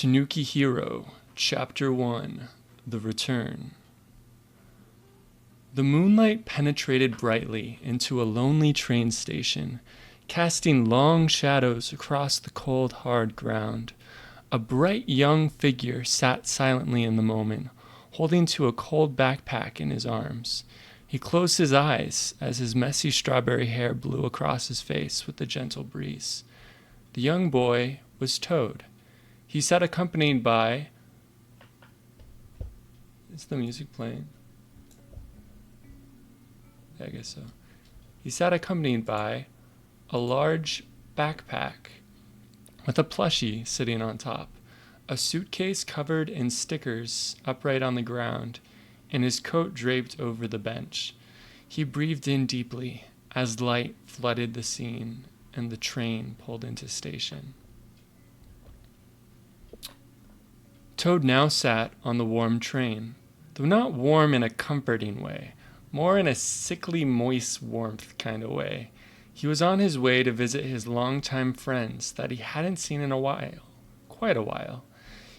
Tanuki Hero, Chapter 1, The Return. The moonlight penetrated brightly into a lonely train station, casting long shadows across the cold, hard ground. A bright young figure sat silently in the moment, holding to a cold backpack in his arms. He closed his eyes as his messy strawberry hair blew across his face with a gentle breeze. The young boy was Toad. He sat accompanied by... Is the music playing? Yeah, I guess so. He sat accompanied by a large backpack with a plushie sitting on top, a suitcase covered in stickers upright on the ground, and his coat draped over the bench. He breathed in deeply as light flooded the scene and the train pulled into station. Toad now sat on the warm train, though not warm in a comforting way, more in a sickly, moist warmth kind of way. He was on his way to visit his longtime friends that he hadn't seen in quite a while.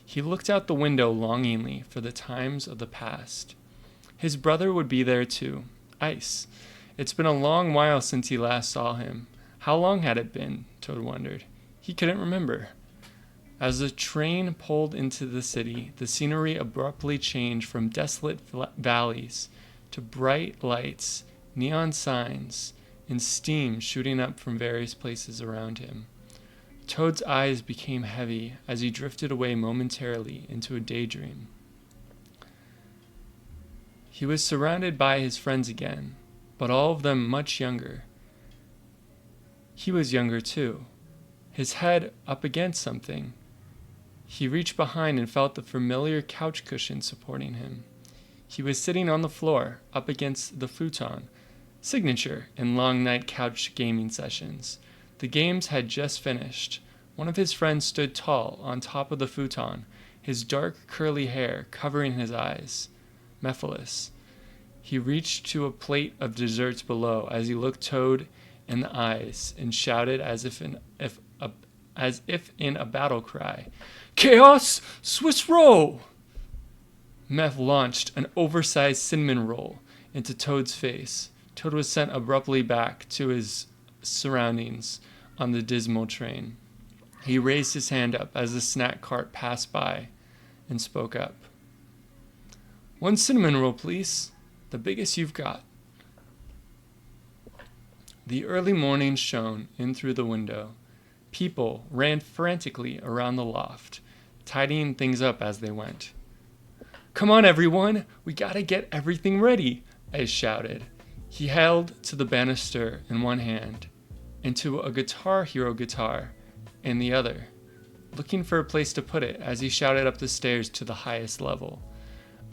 He looked out the window longingly for the times of the past. His brother would be there too, Ice. It's been a long while since he last saw him. How long had it been? Toad wondered. He couldn't remember. As the train pulled into the city, the scenery abruptly changed from desolate valleys to bright lights, neon signs, and steam shooting up from various places around him. Toad's eyes became heavy as he drifted away momentarily into a daydream. He was surrounded by his friends again, but all of them much younger. He was younger too, his head up against something. He reached behind and felt the familiar couch cushion supporting him. He was sitting on the floor, up against the futon, signature in long night couch gaming sessions. The games had just finished. One of his friends stood tall on top of the futon, his dark curly hair covering his eyes. Mephiles. He reached to a plate of desserts below as he looked Toad in the eyes and shouted as if in a battle cry, "Chaos! Swiss roll!" Meph launched an oversized cinnamon roll into Toad's face. Toad was sent abruptly back to his surroundings on the dismal train. He raised his hand up as the snack cart passed by and spoke up. "One cinnamon roll, please. The biggest you've got." The early morning shone in through the window. People ran frantically around the loft, tidying things up as they went. "Come on, everyone! We gotta get everything ready!" Ice shouted. He held to the banister in one hand and to a Guitar Hero guitar in the other, looking for a place to put it as he shouted up the stairs to the highest level.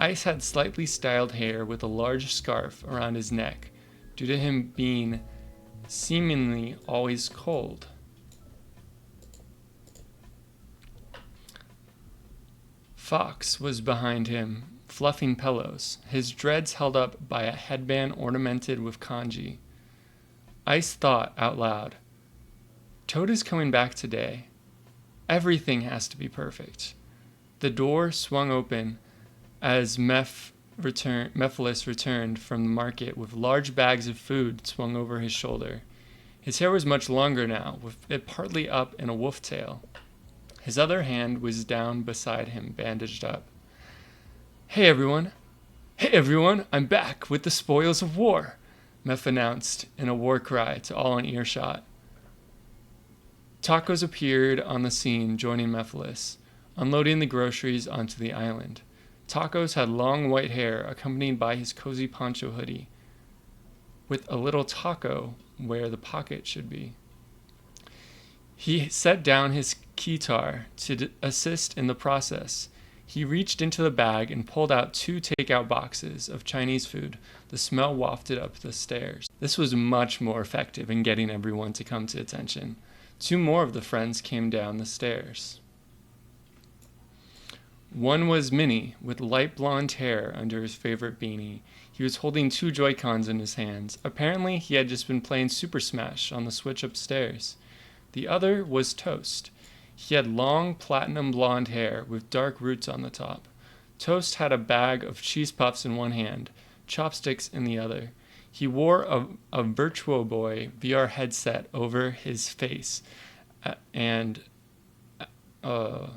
Ice had slightly styled hair with a large scarf around his neck due to him being seemingly always cold. Fox was behind him, fluffing pillows, his dreads held up by a headband ornamented with kanji. Ice thought out loud, "Toad is coming back today. Everything has to be perfect." The door swung open as Mephiles returned from the market with large bags of food swung over his shoulder. His hair was much longer now, with it partly up in a wolf tail. His other hand was down beside him, bandaged up. Hey everyone, I'm back with the spoils of war," Meph announced in a war cry to all in earshot. Tacos appeared on the scene, joining Mephiles, unloading the groceries onto the island. Tacos had long white hair, accompanied by his cozy poncho hoodie, with a little taco where the pocket should be. He set down his guitar to assist in the process. He reached into the bag and pulled out 2 takeout boxes of Chinese food. The smell wafted up the stairs. This was much more effective in getting everyone to come to attention. 2 more of the friends came down the stairs. One was Minnie, with light blonde hair under his favorite beanie. He was holding 2 Joy-Cons in his hands. Apparently, he had just been playing Super Smash on the Switch upstairs. The other was Toast. He had long platinum blonde hair with dark roots on the top. Toast had a bag of cheese puffs in one hand, chopsticks in the other. He wore a Virtual Boy VR headset over his face and a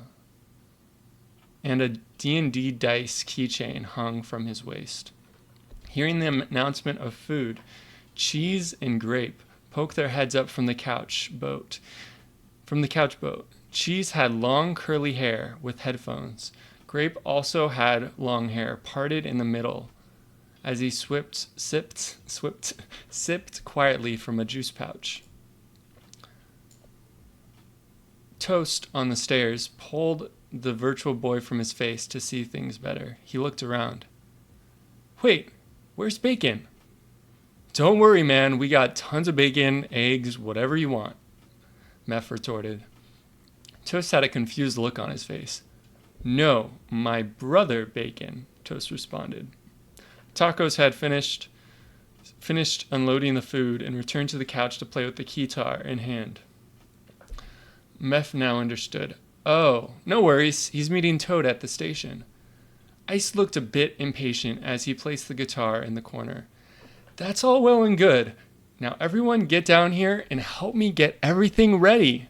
D&D dice keychain hung from his waist. Hearing the announcement of food, Cheese and Grape poked their heads up from the couch boat. Cheese had long curly hair with headphones. Grape also had long hair parted in the middle as he sipped quietly from a juice pouch. Toast, on the stairs, pulled the Virtual Boy from his face to see things better. He looked around. Wait, where's Bacon? Don't worry, man. We got tons of bacon, eggs, whatever you want, Meph retorted. Toast had a confused look on his face. No, my brother Bacon, Toast responded. Tacos had finished unloading the food and returned to the couch to play with the guitar in hand. Meph now understood. Oh, no worries. He's meeting Toad at the station. Ice looked a bit impatient as he placed the guitar in the corner. That's all well and good. Now everyone get down here and help me get everything ready.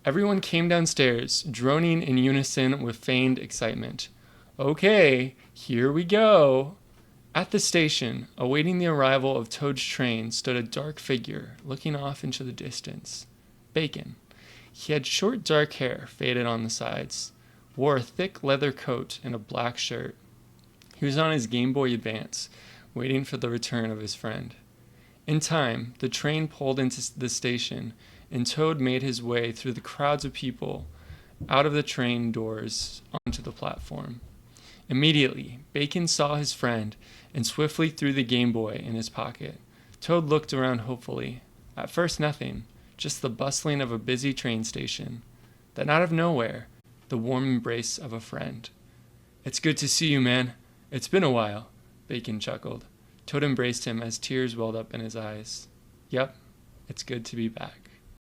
Everyone came downstairs, droning in unison with feigned excitement. Okay, here we go. At the station, awaiting the arrival of Toad's train, stood a dark figure, looking off into the distance. Bacon. He had short dark hair, faded on the sides, wore a thick leather coat and a black shirt. He was on his Game Boy Advance, waiting for the return of his friend. In time, the train pulled into the station, and Toad made his way through the crowds of people, out of the train doors, onto the platform. Immediately, Bacon saw his friend and swiftly threw the Game Boy in his pocket. Toad looked around hopefully. At first, nothing, just the bustling of a busy train station. Then out of nowhere, the warm embrace of a friend. It's good to see you, man. It's been a while, Bacon chuckled. Toad embraced him as tears welled up in his eyes. Yep, it's good to be back.